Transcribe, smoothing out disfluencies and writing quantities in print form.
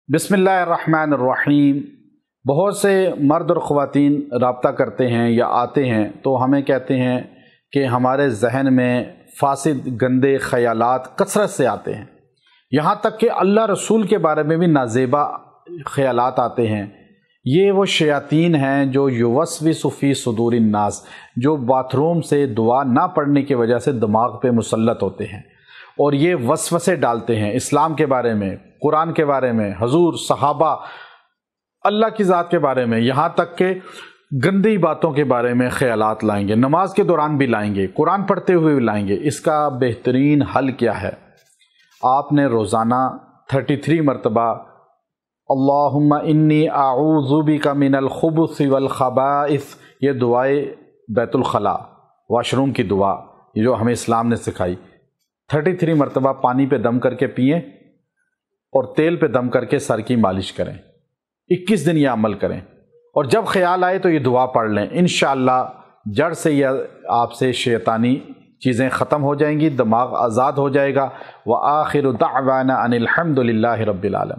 بسم اللہ الرحمن الرحیم۔ بہت سے مرد اور خواتین رابطہ کرتے ہیں یا آتے ہیں تو ہمیں کہتے ہیں کہ ہمارے ذہن میں فاسد گندے خیالات کثرت سے آتے ہیں، یہاں تک کہ اللہ رسول کے بارے میں بھی نازیبا خیالات آتے ہیں۔ یہ وہ شیاطین ہیں جو یوسوس فی صدور الناس، جو باتھ روم سے دعا نہ پڑھنے کی وجہ سے دماغ پہ مسلط ہوتے ہیں اور یہ وسوسے ڈالتے ہیں اسلام کے بارے میں، قرآن کے بارے میں، حضور، صحابہ، اللہ کی ذات کے بارے میں، یہاں تک کہ گندی باتوں کے بارے میں خیالات لائیں گے، نماز کے دوران بھی لائیں گے، قرآن پڑھتے ہوئے بھی لائیں گے۔ اس کا بہترین حل کیا ہے؟ آپ نے روزانہ 33 مرتبہ اللہم انی اعوذ بک من الخبث والخبائث، یہ دعائے بیت الخلاء، واش روم کی دعا، یہ جو ہمیں اسلام نے سکھائی، 33 مرتبہ پانی پہ دم کر کے پئیں اور تیل پہ دم کر کے سر کی مالش کریں، 21 دن یہ عمل کریں، اور جب خیال آئے تو یہ دعا پڑھ لیں، انشاءاللہ جڑ سے یہ آپ سے شیطانی چیزیں ختم ہو جائیں گی، دماغ آزاد ہو جائے گا۔ وآخر دعوانا ان الحمد للہ رب العالمین۔